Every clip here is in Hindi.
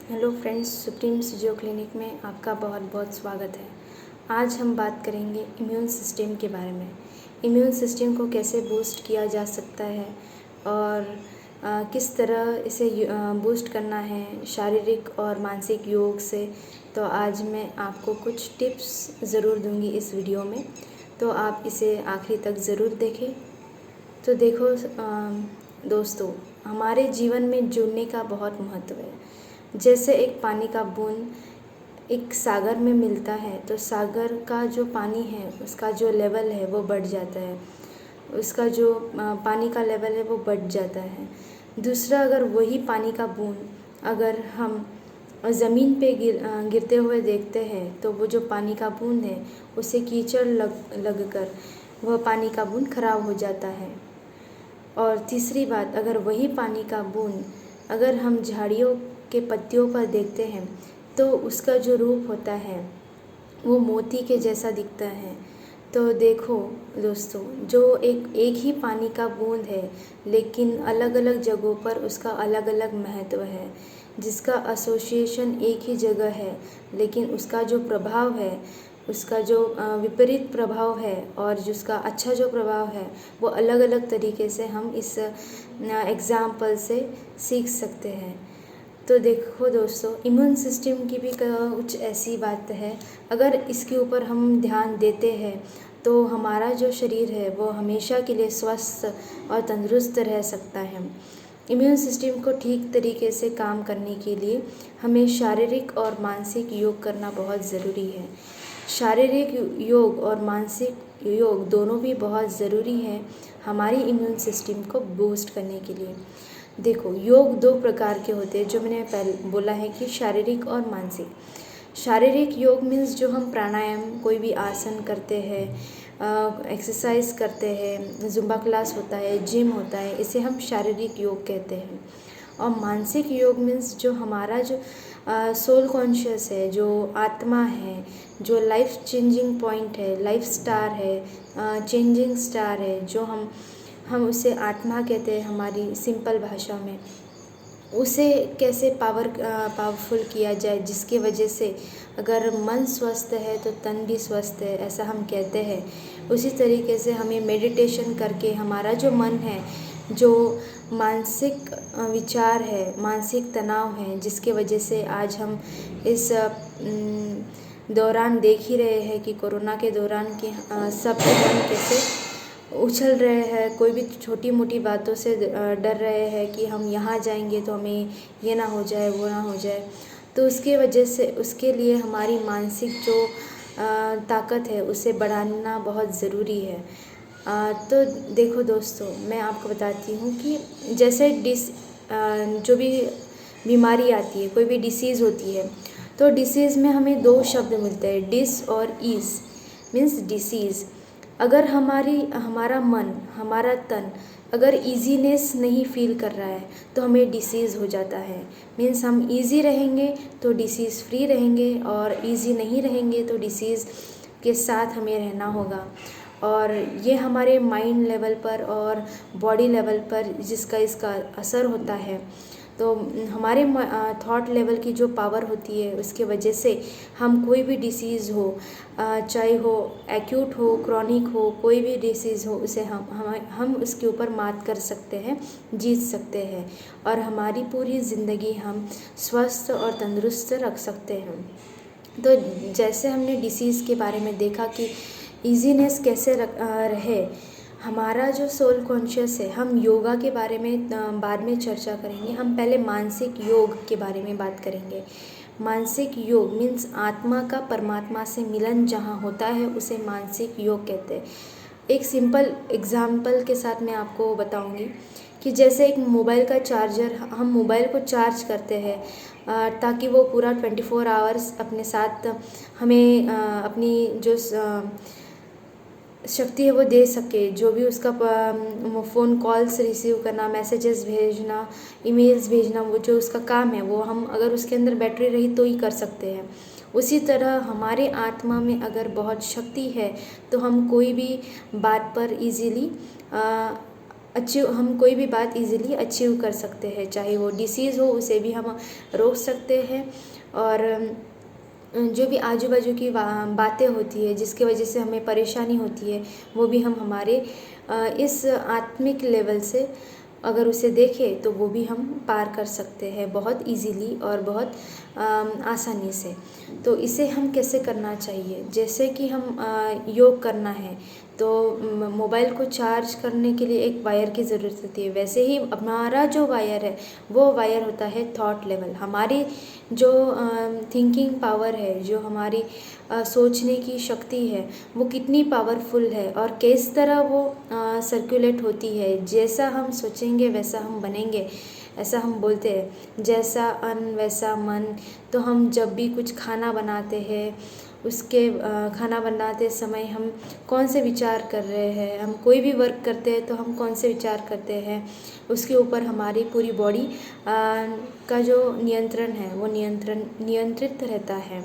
Hello friends, supreme physio clinic में आपका बहुत बहुत स्वागत है। आज हम बात करेंगे इम्यून सिस्टम के बारे में। इम्यून सिस्टम को कैसे बूस्ट किया जा सकता है और किस तरह इसे बूस्ट करना है शारीरिक और मानसिक योग से। तो आज मैं आपको कुछ टिप्स ज़रूर दूंगी इस वीडियो में, तो आप इसे आखिरी तक ज़रूर देखें। तो देखो दोस्तों, हमारे जीवन में जुड़ने का बहुत महत्व है। जैसे एक पानी का बूंद एक सागर में मिलता है तो सागर का जो पानी है उसका जो लेवल है वो बढ़ जाता है, उसका जो पानी का लेवल है वो बढ़ जाता है। दूसरा, अगर वही पानी का बूंद अगर हम ज़मीन पे गिरते हुए देखते हैं तो वो जो पानी का बूंद है उसे कीचड़ लग कर वह पानी का बूंद खराब हो जाता है। और तीसरी बात, अगर वही पानी का बूंद अगर हम झाड़ियों के पत्तियों पर देखते हैं तो उसका जो रूप होता है वो मोती के जैसा दिखता है। तो देखो दोस्तों, जो एक ही पानी का बूंद है लेकिन अलग अलग जगहों पर उसका अलग अलग महत्व है। जिसका एसोसिएशन एक ही जगह है लेकिन उसका जो प्रभाव है, उसका जो विपरीत प्रभाव है और जिसका अच्छा जो प्रभाव है वो अलग अलग तरीके से हम इस एग्ज़ाम्पल से सीख सकते हैं। तो देखो दोस्तों, इम्यून सिस्टम की भी कुछ ऐसी बात है। अगर इसके ऊपर हम ध्यान देते हैं तो हमारा जो शरीर है वो हमेशा के लिए स्वस्थ और तंदुरुस्त रह सकता है। इम्यून सिस्टम को ठीक तरीके से काम करने के लिए हमें शारीरिक और मानसिक योग करना बहुत ज़रूरी है। शारीरिक योग और मानसिक योग दोनों भी बहुत ज़रूरी है हमारी इम्यून सिस्टम को बूस्ट करने के लिए। देखो, योग दो प्रकार के होते हैं, जो मैंने पहले बोला है कि शारीरिक और मानसिक। शारीरिक योग मीन्स जो हम प्राणायाम कोई भी आसन करते हैं, एक्सरसाइज करते हैं, जुम्बा क्लास होता है, जिम होता है, इसे हम शारीरिक योग कहते हैं। और मानसिक योग मीन्स जो हमारा जो सोल कॉन्शियस है, जो आत्मा है, जो लाइफ चेंजिंग पॉइंट है, लाइफ स्टार है, चेंजिंग स्टार है, जो हम उसे आत्मा कहते हैं हमारी सिंपल भाषा में। उसे कैसे पावरफुल किया जाए, जिसकी वजह से अगर मन स्वस्थ है तो तन भी स्वस्थ है, ऐसा हम कहते हैं। उसी तरीके से हमें मेडिटेशन करके हमारा जो मन है, जो मानसिक विचार है, मानसिक तनाव है, जिसके वजह से आज हम इस दौरान देख ही रहे हैं कि कोरोना के दौरान कि सबके मन कैसे उछल रहे हैं। कोई भी छोटी मोटी बातों से डर रहे हैं कि हम यहाँ जाएंगे तो हमें ये ना हो जाए, वो ना हो जाए। तो उसके वजह से उसके लिए हमारी मानसिक जो ताकत है उसे बढ़ाना बहुत ज़रूरी है। तो देखो दोस्तों, मैं आपको बताती हूँ कि जैसे जो भी बीमारी आती है, कोई भी डिसीज़ होती है, तो डिसीज़ में हमें दो शब्द मिलते हैं, डिस और ईज़। मीन्स डिसीज़, अगर हमारा मन, हमारा तन अगर ईजीनेस नहीं फील कर रहा है तो हमें डिसीज़ हो जाता है। मीन्स हम इजी रहेंगे तो डिसीज़ फ्री रहेंगे, और इजी नहीं रहेंगे तो डिसीज़ के साथ हमें रहना होगा। और ये हमारे माइंड लेवल पर और बॉडी लेवल पर जिसका इसका असर होता है, तो हमारे थॉट लेवल की जो पावर होती है उसके वजह से हम कोई भी डिसीज़ हो, चाहे हो एक्यूट हो, क्रॉनिक हो, कोई भी डिसीज़ हो, उसे हम उसके ऊपर मात कर सकते हैं, जीत सकते हैं, और हमारी पूरी ज़िंदगी हम स्वस्थ और तंदुरुस्त रख सकते हैं। तो जैसे हमने डिसीज़ के बारे में देखा कि ईजीनेस कैसे रहे हमारा जो सोल कॉन्शियस है, हम योगा के बारे में बाद में चर्चा करेंगे। हम पहले मानसिक योग के बारे में बात करेंगे। मानसिक योग मीन्स आत्मा का परमात्मा से मिलन जहाँ होता है उसे मानसिक योग कहते हैं। एक सिंपल एग्जाम्पल के साथ मैं आपको बताऊंगी कि जैसे एक मोबाइल का चार्जर, हम मोबाइल को चार्ज करते हैं ताकि वो पूरा 24 आवर्स अपने साथ हमें अपनी जो शक्ति है वो दे सके। जो भी उसका फ़ोन कॉल्स रिसीव करना, मैसेजेस भेजना, ईमेल्स भेजना, वो जो उसका काम है वो हम अगर उसके अंदर बैटरी रही तो ही कर सकते हैं। उसी तरह हमारे आत्मा में अगर बहुत शक्ति है तो हम कोई भी बात पर इजीली हम कोई भी बात इजीली अचीव कर सकते हैं, चाहे वो डिसीज़ हो उसे भी हम रोक सकते हैं। और जो भी आजू बाजू की बातें होती है जिसकी वजह से हमें परेशानी होती है, वो भी हम हमारे इस आत्मिक लेवल से अगर उसे देखें तो वो भी हम पार कर सकते हैं बहुत इजीली और बहुत आसानी से। तो इसे हम कैसे करना चाहिए, जैसे कि हम योग करना है तो मोबाइल को चार्ज करने के लिए एक वायर की ज़रूरत होती है, वैसे ही हमारा जो वायर है वो वायर होता है थॉट लेवल। हमारी जो थिंकिंग पावर है, जो हमारी सोचने की शक्ति है, वो कितनी पावरफुल है और किस तरह वो सर्कुलेट होती है। जैसा हम सोचेंगे वैसा हम बनेंगे, ऐसा हम बोलते हैं, जैसा अन्न वैसा मन। तो हम जब भी कुछ खाना बनाते हैं, उसके खाना बनाते समय हम कौन से विचार कर रहे हैं, हम कोई भी वर्क करते हैं तो हम कौन से विचार करते हैं, उसके ऊपर हमारी पूरी बॉडी का जो नियंत्रण है वो नियंत्रित रहता है।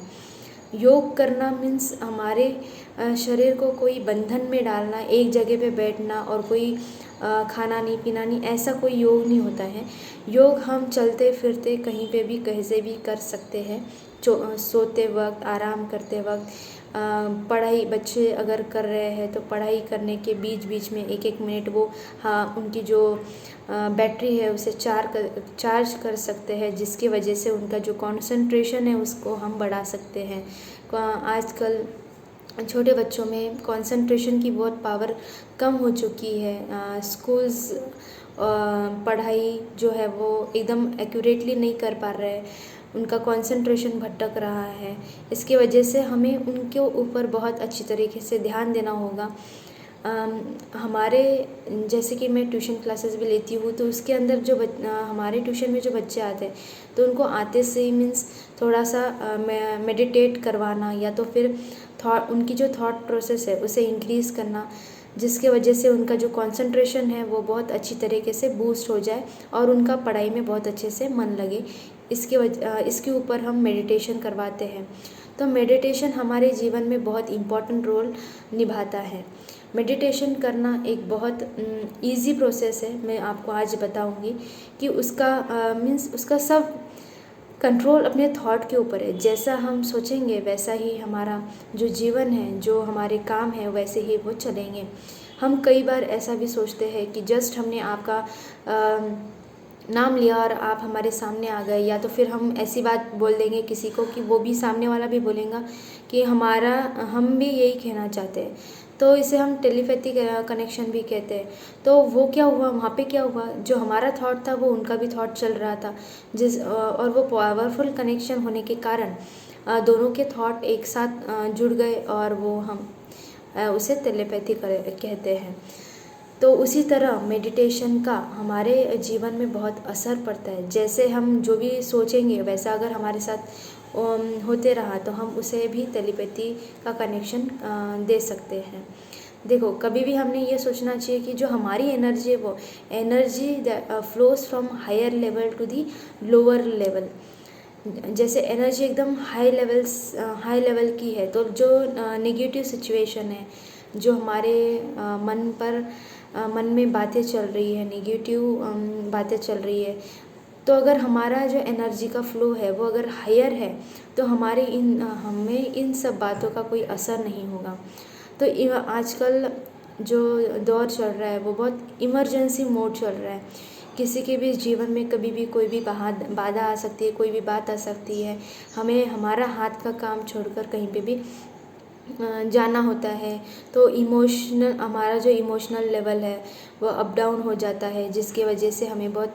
योग करना मीन्स हमारे शरीर को कोई बंधन में डालना, एक जगह पे बैठना और कोई खाना नहीं पीना नहीं, ऐसा कोई योग नहीं होता है। योग हम चलते फिरते कहीं पे भी कैसे भी कर सकते हैं, सोते वक्त, आराम करते वक्त, पढ़ाई बच्चे अगर कर रहे हैं तो पढ़ाई करने के बीच बीच में एक एक मिनट वो उनकी जो बैटरी है उसे चार्ज कर सकते हैं, जिसकी वजह से उनका जो कंसंट्रेशन है उसको हम बढ़ा सकते हैं। आजकल छोटे बच्चों में कंसंट्रेशन की बहुत पावर कम हो चुकी है। स्कूल्स पढ़ाई जो है वो एकदम एक्यूरेटली नहीं कर पा रहे हैं, उनका कंसंट्रेशन भटक रहा है। इसकी वजह से हमें उनके ऊपर बहुत अच्छी तरीके से ध्यान देना होगा। हमारे जैसे कि मैं ट्यूशन क्लासेस भी लेती हूँ तो उसके अंदर जो हमारे ट्यूशन में जो बच्चे आते हैं तो उनको आते से ही मीन्स थोड़ा सा मेडिटेट करवाना या तो फिर उनकी जो थॉट प्रोसेस है उसे इंक्रीज़ करना, जिसके वजह से उनका जो कंसंट्रेशन है वो बहुत अच्छी तरीके से बूस्ट हो जाए और उनका पढ़ाई में बहुत अच्छे से मन लगे। इसके ऊपर हम मेडिटेशन करवाते हैं। तो मेडिटेशन हमारे जीवन में बहुत इम्पॉर्टेंट रोल निभाता है। मेडिटेशन करना एक बहुत इजी प्रोसेस है, मैं आपको आज बताऊंगी कि उसका मीन्स उसका सब कंट्रोल अपने थॉट के ऊपर है। जैसा हम सोचेंगे वैसा ही हमारा जो जीवन है, जो हमारे काम है वैसे ही वो चलेंगे। हम कई बार ऐसा भी सोचते हैं कि जस्ट हमने आपका नाम लिया और आप हमारे सामने आ गए, या तो फिर हम ऐसी बात बोल देंगे किसी को कि वो भी सामने वाला भी बोलेगा कि हम भी यही कहना चाहते हैं, तो इसे हम टेलीपैथी कनेक्शन भी कहते हैं। तो वो क्या हुआ, वहाँ पे क्या हुआ, जो हमारा थॉट था वो उनका भी थॉट चल रहा था, और वो पावरफुल कनेक्शन होने के कारण दोनों के थॉट एक साथ जुड़ गए और वो हम उसे टेलीपैथी कहते हैं। तो उसी तरह मेडिटेशन का हमारे जीवन में बहुत असर पड़ता है। जैसे हम जो भी सोचेंगे वैसा अगर हमारे साथ होते रहा तो हम उसे भी टेलीपैथी का कनेक्शन दे सकते हैं। देखो, कभी भी हमने ये सोचना चाहिए कि जो हमारी एनर्जी है वो energy flows from higher level to the lower level. जैसे एनर्जी एकदम हाई लेवल की है तो जो नेगेटिव सिचुएशन है, जो हमारे मन में बातें चल रही है, नेगेटिव बातें चल रही है, तो अगर हमारा जो एनर्जी का फ्लो है वो अगर हायर है तो हमें इन सब बातों का कोई असर नहीं होगा। तो आजकल जो दौर चल रहा है वो बहुत इमरजेंसी मोड चल रहा है। किसी के भी जीवन में कभी भी कोई भी बाधा आ सकती है, कोई भी बात आ सकती है। हमें हमारा हाथ का काम छोड़कर कहीं पे भी जाना होता है, तो हमारा जो इमोशनल लेवल है वो अप डाउन हो जाता है, जिसकी वजह से हमें बहुत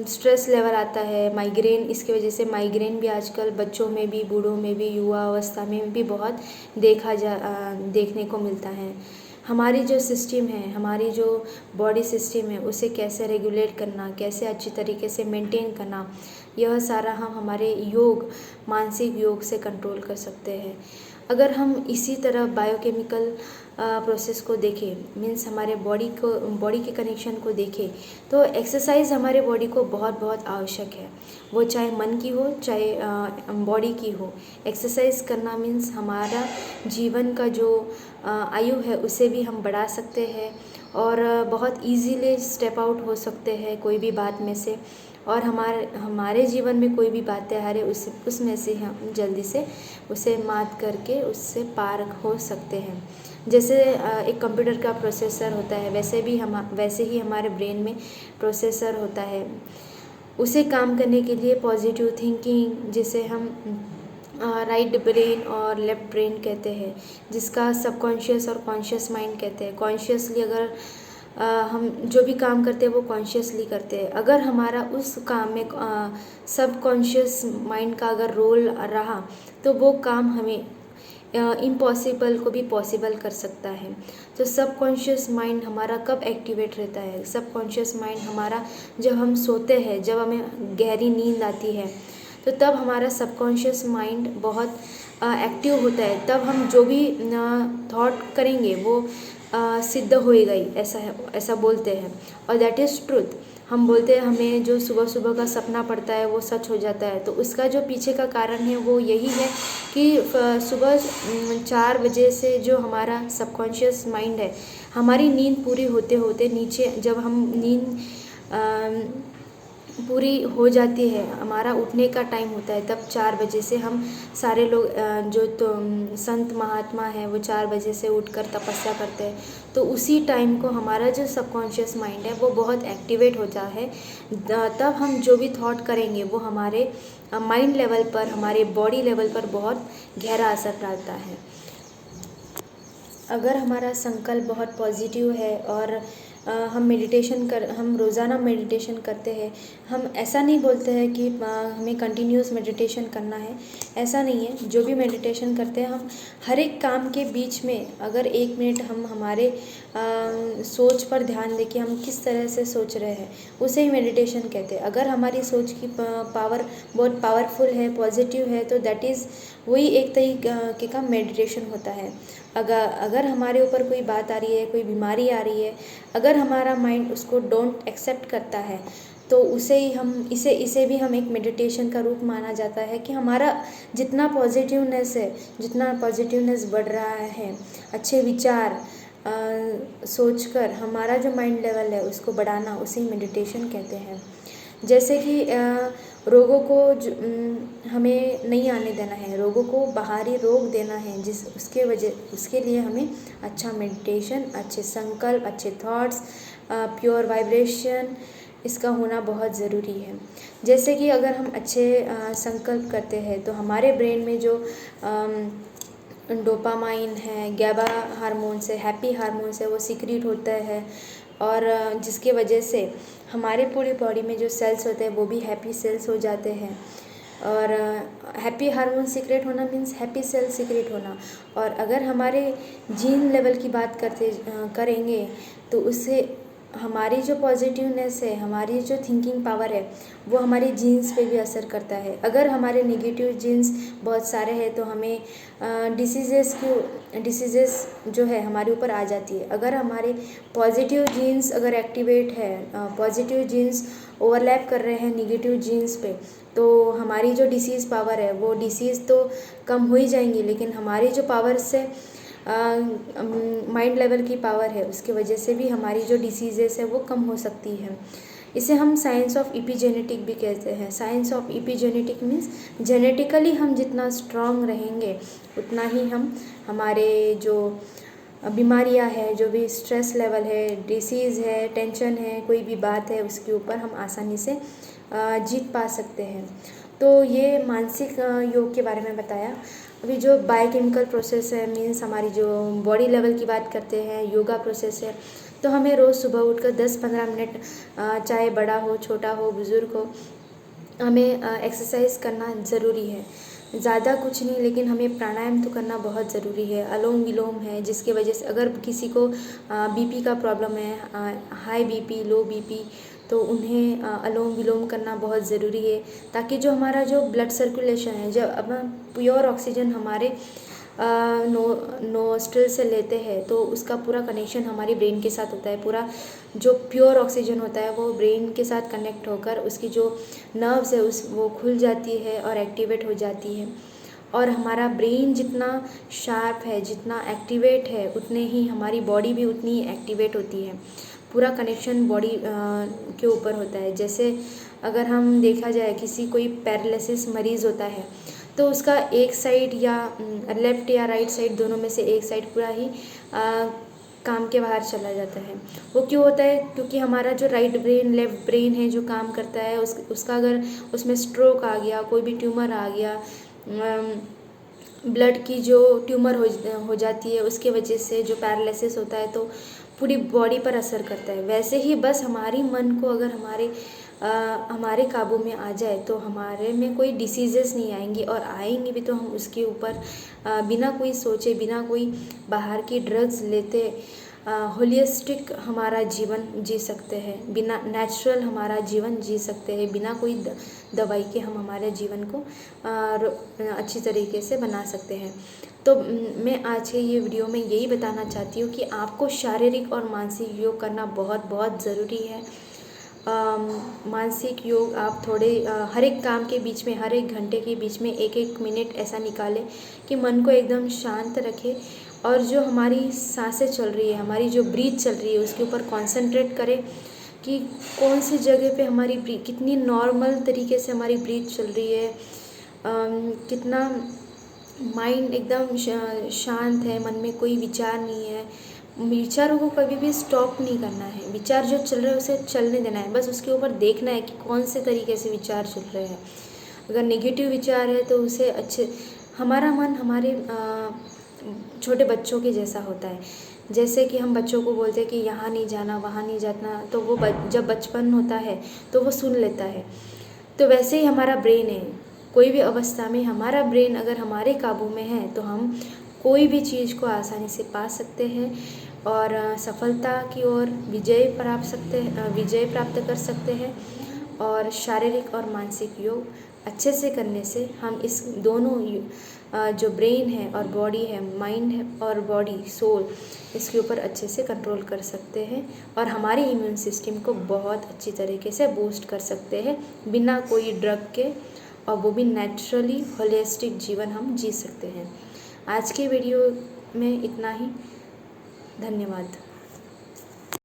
स्ट्रेस लेवल आता है। माइग्रेन, इसकी वजह से माइग्रेन भी आजकल बच्चों में भी, बूढ़ों में भी, युवा अवस्था में भी बहुत देखने को मिलता है। हमारी जो सिस्टम है, हमारी जो बॉडी सिस्टम है, उसे कैसे रेगुलेट करना, कैसे अच्छी तरीके से मेंटेन करना, यह सारा हम हमारे मानसिक योग से कंट्रोल कर सकते हैं। अगर हम इसी तरह बायोकेमिकल प्रोसेस को देखें, मीन्स हमारे बॉडी के कनेक्शन को देखें, तो एक्सरसाइज हमारे बॉडी को बहुत बहुत आवश्यक है। वो चाहे मन की हो चाहे बॉडी की हो। एक्सरसाइज करना मीन्स हमारा जीवन का जो आयु है उसे भी हम बढ़ा सकते हैं और बहुत इजीली स्टेप आउट हो सकते हैं कोई भी बात में से, और हमारे जीवन में कोई भी बातें आ रही उसमें से हम जल्दी से उसे मात करके उससे पार हो सकते हैं। जैसे एक कंप्यूटर का प्रोसेसर होता है, वैसे ही हमारे ब्रेन में प्रोसेसर होता है। उसे काम करने के लिए पॉजिटिव थिंकिंग, जिसे हम राइट ब्रेन और लेफ्ट ब्रेन कहते हैं, जिसका सबकॉन्शियस और कॉन्शियस माइंड कहते हैं। कॉन्शियसली अगर हम जो भी काम करते हैं वो कॉन्शियसली करते हैं। अगर हमारा उस काम में सबकॉन्शियस माइंड का अगर रोल रहा तो वो काम हमें इम्पॉसिबल को भी पॉसिबल कर सकता है। तो सबकॉन्शियस माइंड हमारा कब एक्टिवेट रहता है? सबकॉन्शियस माइंड हमारा जब हम सोते हैं, जब हमें गहरी नींद आती है, तो तब हमारा सबकॉन्शियस माइंड बहुत एक्टिव होता है। तब हम जो भी थॉट करेंगे वो सिद्ध होएगा ही, ऐसा बोलते हैं, और दैट इज़ ट्रुथ। हम बोलते हैं हमें जो सुबह सुबह का सपना पड़ता है वो सच हो जाता है। तो उसका जो पीछे का कारण है वो यही है कि सुबह 4 बजे से जो हमारा सबकॉन्शियस माइंड है, हमारी नींद पूरी होते होते नीचे जब हम नींद पूरी हो जाती है, हमारा उठने का टाइम होता है, तब 4 बजे से हम सारे लोग जो तो संत महात्मा है वो 4 बजे से उठकर तपस्या करते हैं। तो उसी टाइम को हमारा जो सबकॉन्शियस माइंड है वो बहुत एक्टिवेट होता है। तब हम जो भी थॉट करेंगे वो हमारे माइंड लेवल पर, हमारे बॉडी लेवल पर बहुत गहरा असर डालता है। अगर हमारा संकल्प बहुत पॉजिटिव है और हम रोज़ाना मेडिटेशन करते हैं। हम ऐसा नहीं बोलते हैं कि हमें कंटिन्यूस मेडिटेशन करना है, ऐसा नहीं है। जो भी मेडिटेशन करते हैं, हम हर एक काम के बीच में अगर 1 मिनट हम हमारे सोच पर ध्यान दें कि हम किस तरह से सोच रहे हैं, उसे ही मेडिटेशन कहते हैं। अगर हमारी सोच की पावर बहुत पावरफुल है, पॉजिटिव है, तो दैट इज़ वही एक तरीके का मेडिटेशन होता है। अगर हमारे ऊपर कोई बात आ रही है, कोई बीमारी आ रही है, अगर हमारा माइंड उसको डोंट एक्सेप्ट करता है, तो इसे भी हम एक मेडिटेशन का रूप माना जाता है कि हमारा जितना पॉजिटिवनेस बढ़ रहा है, अच्छे विचार सोचकर हमारा जो माइंड लेवल है उसको बढ़ाना, उसे मेडिटेशन कहते हैं। जैसे कि रोगों को हमें नहीं आने देना है, रोगों को बाहरी रोक देना है, उसके लिए हमें अच्छा मेडिटेशन, अच्छे संकल्प, अच्छे थॉट्स, प्योर वाइब्रेशन, इसका होना बहुत ज़रूरी है। जैसे कि अगर हम अच्छे संकल्प करते हैं तो हमारे ब्रेन में जो डोपामाइन है, गैबा हार्मोन्स है, हैप्पी हार्मोन्स है, वो सीक्रेट होता है, और जिसके वजह से हमारे पूरी बॉडी में जो सेल्स होते हैं वो भी हैप्पी सेल्स हो जाते हैं। और हैप्पी हार्मोन सीक्रेट होना मीन्स हैप्पी सेल सीक्रेट होना। और अगर हमारे जीन लेवल की बात करेंगे तो उससे हमारी जो पॉजिटिवनेस है, हमारी जो थिंकिंग पावर है, वो हमारे जीन्स पे भी असर करता है। अगर हमारे नेगेटिव जीन्स बहुत सारे हैं तो हमें डिसीज़ेस जो है हमारे ऊपर आ जाती है। अगर हमारे पॉजिटिव जीन्स अगर एक्टिवेट है, पॉजिटिव जीन्स ओवरलैप कर रहे हैं नेगेटिव जीन्स पे, तो हमारी जो डिसीज़ पावर है वो डिसीज़ तो कम हो ही जाएंगी, लेकिन हमारी जो पावर से माइंड लेवल की पावर है उसकी वजह से भी हमारी जो डिसीजेस है वो कम हो सकती है। इसे हम साइंस ऑफ इपीजेनेटिक भी कहते हैं। Science of epigenetic means genetically हम जितना स्ट्रांग रहेंगे उतना ही हमारे जो बीमारियां है, जो भी स्ट्रेस लेवल है, डिसीज़ है, टेंशन है, कोई भी बात है, उसके ऊपर हम आसानी से जीत पा सकते हैं। तो ये मानसिक योग के बारे में बताया। अभी जो बायोकेमिकल प्रोसेस है, मीन्स हमारी जो बॉडी लेवल की बात करते हैं, योगा प्रोसेस है, तो हमें रोज़ सुबह उठकर 10-15 मिनट, चाहे बड़ा हो, छोटा हो, बुज़ुर्ग हो, हमें एक्सरसाइज करना ज़रूरी है। ज़्यादा कुछ नहीं, लेकिन हमें प्राणायाम तो करना बहुत ज़रूरी है। अनुलोम विलोम है, जिसकी वजह से अगर किसी को बीपी का प्रॉब्लम है, हाई बीपी, लो बीपी, तो उन्हें अनुलोम विलोम करना बहुत ज़रूरी है, ताकि जो हमारा जो ब्लड सर्कुलेशन है, जब अब प्योर ऑक्सीजन हमारे नोस्ट्रिल से लेते हैं तो उसका पूरा कनेक्शन हमारी ब्रेन के साथ होता है। पूरा जो प्योर ऑक्सीजन होता है वो ब्रेन के साथ कनेक्ट होकर उसकी जो नर्व्स है वो खुल जाती है और एक्टिवेट हो जाती है। और हमारा ब्रेन जितना शार्प है, जितना एक्टिवेट है, उतने ही हमारी बॉडी भी उतनी ही एक्टिवेट होती है। पूरा कनेक्शन बॉडी के ऊपर होता है। जैसे अगर हम देखा जाए किसी कोई पैरालिसिस मरीज़ होता है तो उसका एक साइड या लेफ़्ट या राइट साइड दोनों में से एक साइड पूरा ही काम के बाहर चला जाता है। वो क्यों होता है? क्योंकि हमारा जो राइट ब्रेन लेफ़्ट ब्रेन है जो काम करता है उसका अगर उसमें स्ट्रोक आ गया, कोई भी ट्यूमर आ गया, ब्लड की जो ट्यूमर हो जाती है उसके वजह से जो पैरालिसिस होता है तो पूरी बॉडी पर असर करता है। वैसे ही बस हमारी मन को अगर हमारे काबू में आ जाए तो हमारे में कोई डिसीजेस नहीं आएंगी, और आएंगी भी तो हम उसके ऊपर बिना कोई सोचे, बिना कोई बाहर की ड्रग्स लेते होलिस्टिक हमारा जीवन जी सकते हैं, बिना नेचुरल हमारा जीवन जी सकते हैं, बिना कोई दवाई के हम हमारे जीवन को अच्छी तरीके से बना सकते हैं। तो मैं आज के ये वीडियो में यही बताना चाहती हूँ कि आपको शारीरिक और मानसिक योग करना बहुत बहुत ज़रूरी है। मानसिक योग आप थोड़े हर एक काम के बीच में, हर एक घंटे के बीच में एक एक मिनट ऐसा निकालें कि मन को एकदम शांत रखें, और जो हमारी सांसें चल रही है, हमारी जो ब्रीथ चल रही है उसके ऊपर कंसंट्रेट करें कि कौन सी जगह पे हमारी ब्रीथ कितनी नॉर्मल तरीके से हमारी ब्रीथ चल रही है, कितना माइंड एकदम शांत है, मन में कोई विचार नहीं है। विचारों को कभी भी स्टॉप नहीं करना है, विचार जो चल रहे हैं उसे चलने देना है, बस उसके ऊपर देखना है कि कौन से तरीके से विचार चल रहे हैं। अगर नेगेटिव विचार है तो उसे हमारा मन हमारे छोटे बच्चों के जैसा होता है। जैसे कि हम बच्चों को बोलते हैं कि यहाँ नहीं जाना, वहाँ नहीं जाना, तो वो जब बचपन होता है तो वो सुन लेता है। तो वैसे ही हमारा ब्रेन है, कोई भी अवस्था में हमारा ब्रेन अगर हमारे काबू में है तो हम कोई भी चीज़ को आसानी से पा सकते हैं और सफलता की ओर विजय प्राप्त कर सकते हैं। और शारीरिक और मानसिक योग अच्छे से करने से हम इस दोनों जो ब्रेन है और बॉडी है, माइंड है और बॉडी सोल, इसके ऊपर अच्छे से कंट्रोल कर सकते हैं और हमारी इम्यून सिस्टम को बहुत अच्छी तरीके से बूस्ट कर सकते हैं बिना कोई ड्रग के, और वो भी नेचुरली होलिस्टिक जीवन हम जी सकते हैं। आज के वीडियो में इतना ही। धन्यवाद।